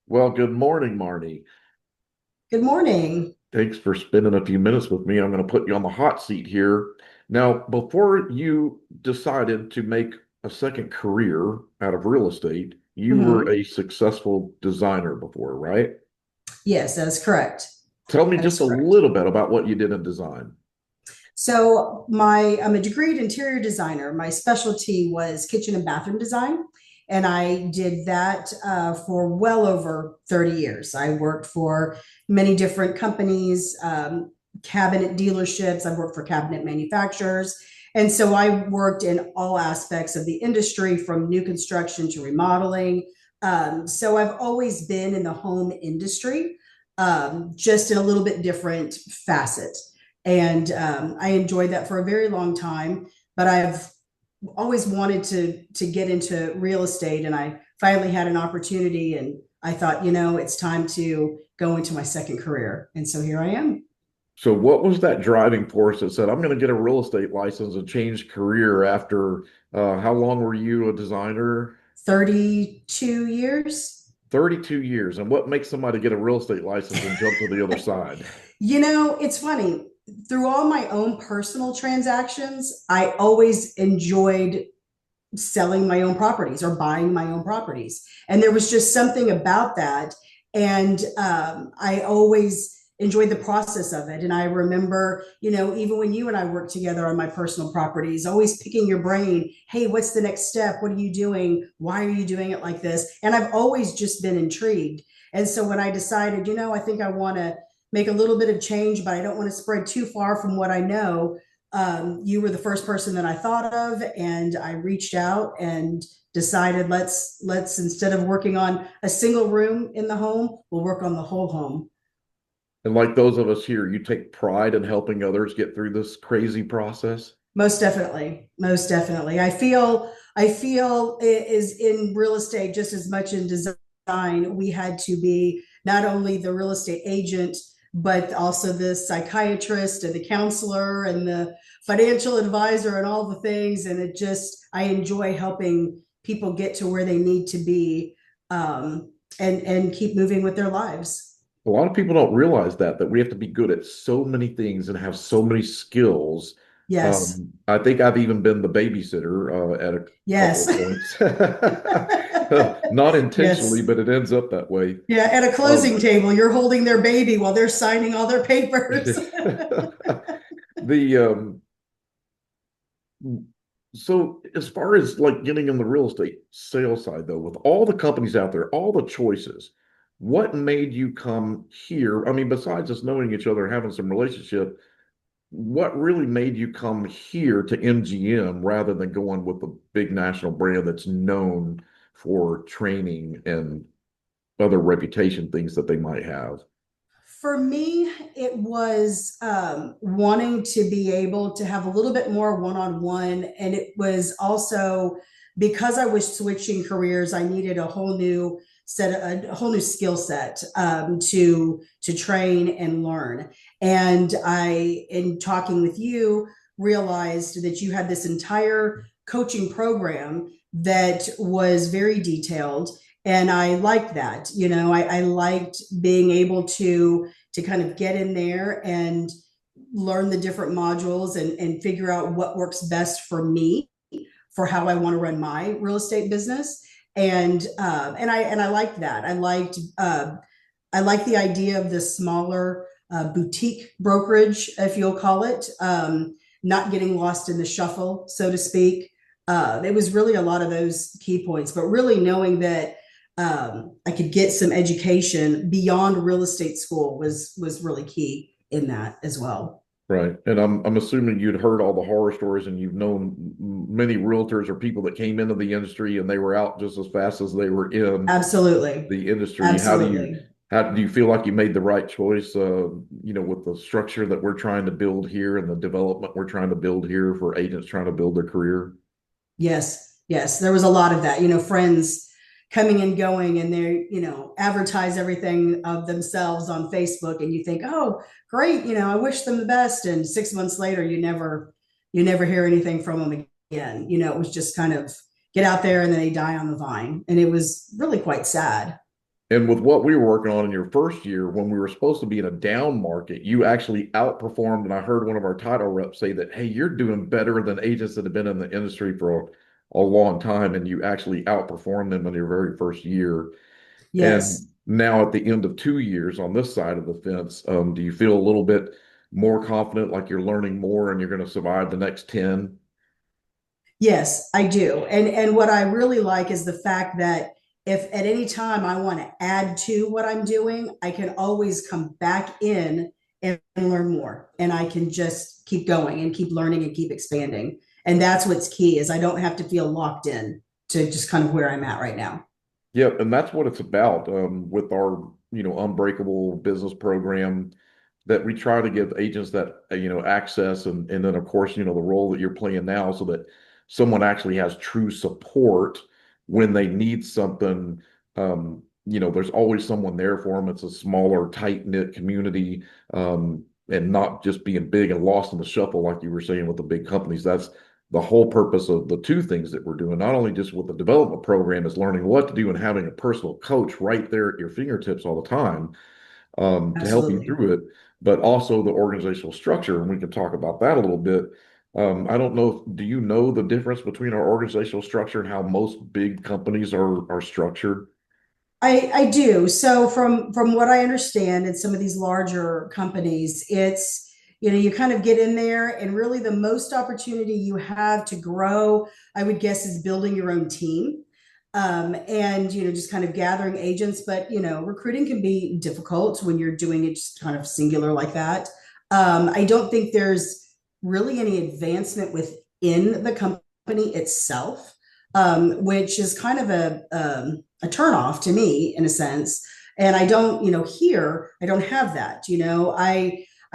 Well, good morning, Marni. Good morning. Thanks for spending a few minutes with me. I'm going to put you on the hot seat here. Now, before you decided to make a second career out of real estate, you were Mhm. a successful designer before, right? Yes, that is correct. Tell me That just is a correct. little bit about what you did in design. I'm a degreed interior designer. My specialty was kitchen and bathroom design, and I did that for well over 30 years. I worked for many different companies, cabinet dealerships. I've worked for cabinet manufacturers. And so I worked in all aspects of the industry from new construction to remodeling. So I've always been in the home industry, just in a little bit different facet. And I enjoyed that for a very long time. But I've always wanted to get into real estate, and I finally had an opportunity, and I thought, it's time to go into my second career, and so here I am. So, what was that driving force that said, I'm going to get a real estate license and change career after how long were you a designer? 32 years. 32 years. And what makes somebody get a real estate license and jump to the other side? It's funny. Through all my own personal transactions, I always enjoyed selling my own properties or buying my own properties. And there was just something about that. And I always enjoyed the process of it. And I remember, even when you and I worked together on my personal properties, always picking your brain. Hey, what's the next step? What are you doing? Why are you doing it like this? And I've always just been intrigued. And so when I decided, I think I want to make a little bit of change, but I don't want to spread too far from what I know, you were the first person that I thought of, and I reached out and decided let's instead of working on a single room in the home, we'll work on the whole home. And like those of us here, you take pride in helping others get through this crazy process. Most definitely, most definitely. I feel it is in real estate just as much in design. We had to be not only the real estate agent, but also the psychiatrist and the counselor and the financial advisor and all the things. And I enjoy helping people get to where they need to be, and keep moving with their lives. A lot of people don't realize that we have to be good at so many things and have so many skills. Yes, I think I've even been the babysitter at a couple yes, of points. Not intentionally, yes. but it ends up that way. Yeah, at a Um, closing table, you're holding their baby while they're signing all their papers. the So as far as like getting in the real estate sales side though, with all the companies out there, all the choices, what made you come here? I mean, besides just knowing each other, having some relationship, what really made you come here to MGM rather than going with a big national brand that's known for training and other reputation things that they might have? For me, it was wanting to be able to have a little bit more one on one. And it was also because I was switching careers, I needed a whole new skill set, to train and learn. And in talking with you, realized that you had this entire coaching program that was very detailed, and I liked that. I liked being able to kind of get in there and learn the different modules, and figure out what works best for me for how I want to run my real estate business. And I liked that. I liked the idea of the smaller boutique brokerage, if you'll call it, not getting lost in the shuffle, so to speak. It was really a lot of those key points, but really knowing that I could get some education beyond real estate school was really key in that as well. Right. And I'm assuming you'd heard all the horror stories and you've known many realtors or people that came into the industry and they were out just as fast as they were in Absolutely, the industry. absolutely. How do you feel like you made the right choice, with the structure that we're trying to build here and the development we're trying to build here for agents trying to build their career? Yes, yes, there was a lot of that. Friends coming and going, and they, advertise everything of themselves on Facebook, and you think, oh, great, I wish them the best. And 6 months later, you never hear anything from them again. It was just kind of get out there and then they die on the vine, and it was really quite sad. And with what we were working on in your first year, when we were supposed to be in a down market, you actually outperformed. And I heard one of our title reps say that, hey, you're doing better than agents that have been in the industry for a long time, and you actually outperformed them in your very first year. And Yes. now at the end of 2 years on this side of the fence, do you feel a little bit more confident, like you're learning more and you're going to survive the next 10? Yes, I do. And what I really like is the fact that if at any time I want to add to what I'm doing, I can always come back in and learn more. And I can just keep going and keep learning and keep expanding. And that's what's key is I don't have to feel locked in to just kind of where I'm at right now. Yeah, and that's what it's about with our, unbreakable business program that we try to give agents that, access and then of course, the role that you're playing now so that someone actually has true support when they need something. There's always someone there for them. It's a smaller, tight-knit community, and not just being big and lost in the shuffle like you were saying with the big companies. That's the whole purpose of the two things that we're doing, not only just with the development program, is learning what to do and having a personal coach right there at your fingertips all the time, to help you Absolutely. through it, but also the organizational structure. And we can talk about that a little bit. I don't know, do you know the difference between our organizational structure and how most big companies are structured? I do. So from what I understand in some of these larger companies, it's you kind of get in there and really the most opportunity you have to grow, I would guess, is building your own team. And just kind of gathering agents, but recruiting can be difficult when you're doing it just kind of singular like that. I don't think there's really any advancement within the company itself, which is kind of a turnoff to me in a sense. And I don't, here, I don't have that.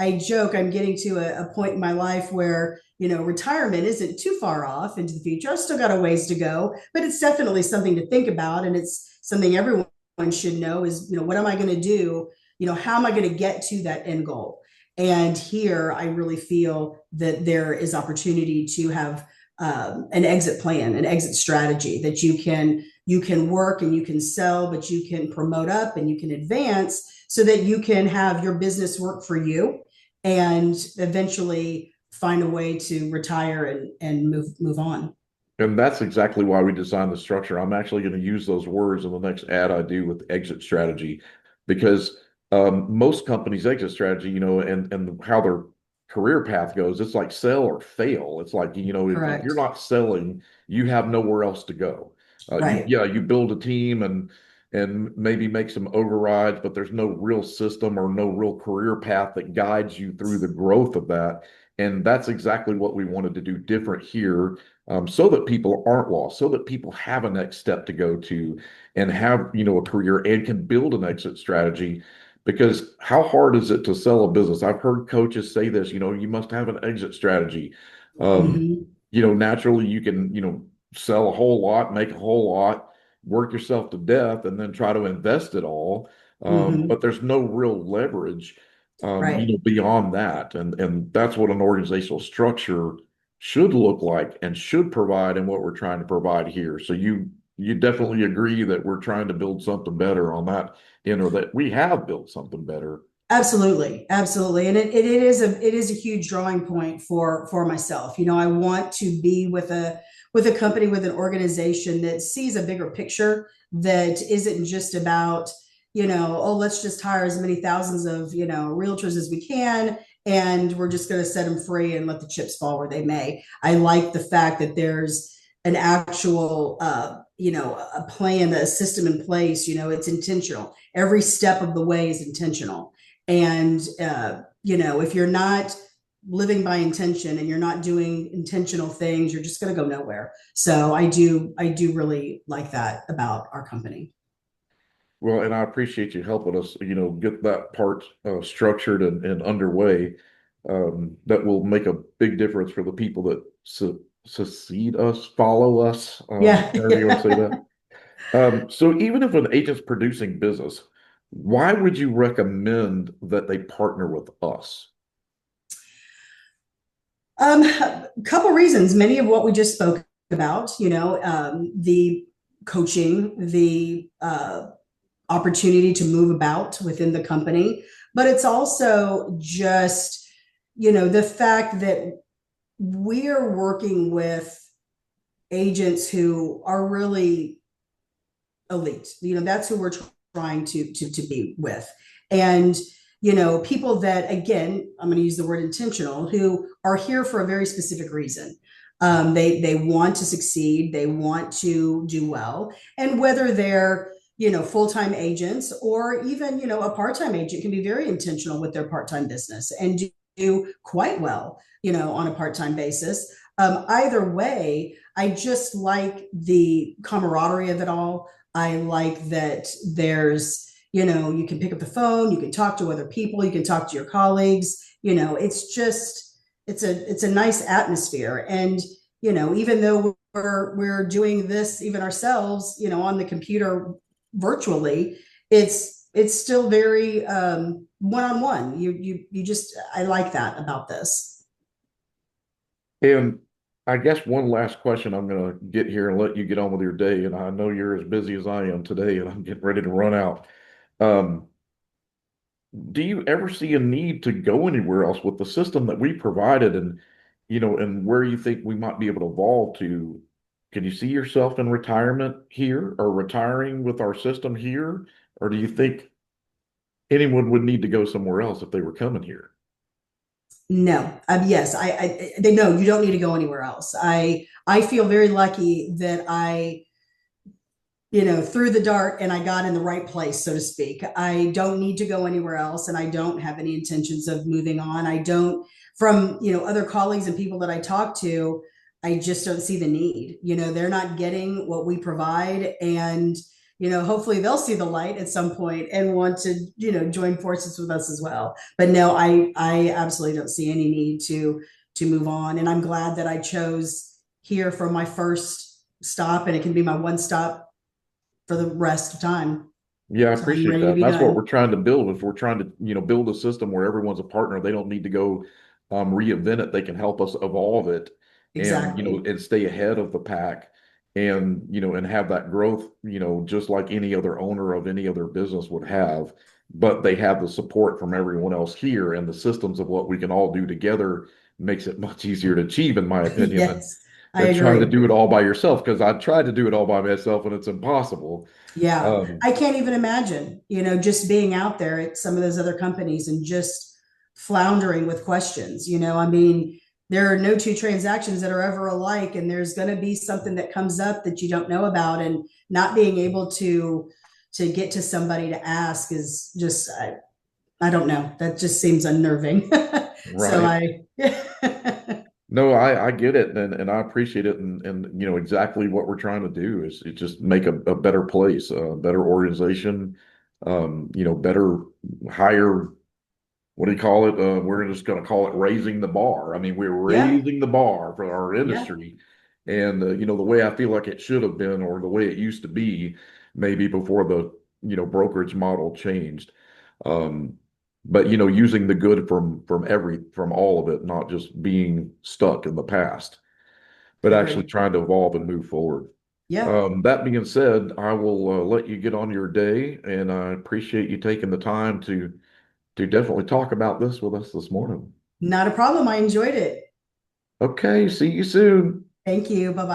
I joke I'm getting to a point in my life where, retirement isn't too far off into the future. I've still got a ways to go, but it's definitely something to think about. And it's something everyone should know is, what am I going to do? How am I going to get to that end goal? And here I really feel that there is opportunity to have an exit plan, an exit strategy that you can work and you can sell, but you can promote up and you can advance so that you can have your business work for you and eventually find a way to retire and move on. And that's exactly why we designed the structure. I'm actually going to use those words in the next ad I do with exit strategy, because most companies' exit strategy, and how their career path goes, it's like sell or fail. It's like, if you're Correct. not selling, you have nowhere else to go. Right. You build a team and maybe make some overrides, but there's no real system or no real career path that guides you through the growth of that. And that's exactly what we wanted to do different here, so that people aren't lost, so that people have a next step to go to and have, a career and can build an exit strategy. Because how hard is it to sell a business? I've heard coaches say this, you must have an exit strategy. Um, Mm-hmm. Naturally you can, sell a whole lot, make a whole lot, work yourself to death, and then try to invest it all. But Mm-hmm. there's no real leverage, Right. beyond that. And that's what an organizational structure should look like and should provide, and what we're trying to provide here. So you definitely agree that we're trying to build something better on that, or that we have built something better. Absolutely, absolutely, and it is a huge drawing point for myself. I want to be with a company, with an organization that sees a bigger picture, that isn't just about oh, let's just hire as many thousands of realtors as we can, and we're just going to set them free and let the chips fall where they may. I like the fact that there's an actual a plan, a system in place. It's intentional. Every step of the way is intentional, and if you're not living by intention and you're not doing intentional things, you're just going to go nowhere. So I do really like that about our company. Well, and I appreciate you helping us, get that part structured and underway. That will make a big difference for the people that succeed us, follow us, Yeah. however you want to say that. So even if an agent's producing business, why would you recommend that they partner with us? A couple reasons, many of what we just spoke about, the coaching, the opportunity to move about within the company. But it's also just, the fact that we're working with agents who are really elite. That's who we're trying to be with. And people that, again, I'm going to use the word intentional, who are here for a very specific reason. They want to succeed, they want to do well, and whether they're full-time agents or even a part-time agent can be very intentional with their part-time business and do quite well on a part-time basis. Either way, I just like the camaraderie of it all. I like that you can pick up the phone, you can talk to other people, you can talk to your colleagues. It's just it's a nice atmosphere. And even though we're doing this even ourselves, on the computer virtually, it's still very one-on-one. You just I like that about this. And I guess one last question I'm going to get here and let you get on with your day. And I know you're as busy as I am today, and I'm getting ready to run out. Um, do you ever see a need to go anywhere else with the system that we provided and, and where you think we might be able to evolve to? Can you see yourself in retirement here or retiring with our system here? Or do you think anyone would need to go somewhere else if they were coming here? No, yes, they know you don't need to go anywhere else. I feel very lucky that I threw the dart and I got in the right place, so to speak. I don't need to go anywhere else, and I don't have any intentions of moving on. I don't, from other colleagues and people that I talk to, I just don't see the need. They're not getting what we provide, and hopefully they'll see the light at some point and want to join forces with us as well. But no, I absolutely don't see any need to move on, and I'm glad that I chose here for my first stop, and it can be my one stop for the rest of time. Yeah, I So I'm appreciate ready to that. And be that's what done. we're trying to build. If we're trying to, build a system where everyone's a partner, they don't need to go reinvent it. They can help us evolve it and, Exactly. and stay ahead of the pack and, and have that growth, just like any other owner of any other business would have. But they have the support from everyone else here, and the systems of what we can all do together makes it much easier to achieve, in my opinion, Yes, I than trying to agree. do it all by yourself. Because I tried to do it all by myself and it's impossible. Yeah. Um, I can't even imagine, just being out there at some of those other companies and just floundering with questions. I mean, there are no two transactions that are ever alike, and there's going to be something that comes up that you don't know about, and not being able to get to somebody to ask is just I don't know. That just seems unnerving. So right. I No, I get it and I appreciate it and exactly what we're trying to do is just make a better place, a better organization, better higher what do you call it? We're just going to call it raising the bar. I mean, we're yeah, raising the bar for our yeah, industry, and the way I feel like it should have been, or the way it used to be, maybe before the brokerage model changed. Um, but using the good from all of it, not just being stuck in the past, but actually agreed. trying to evolve and move forward. Yeah, That being said, I will let you get on your day, and I appreciate you taking the time to definitely talk about this with us this morning. not a problem. I enjoyed it. Okay, see you soon. Thank you. Bye bye.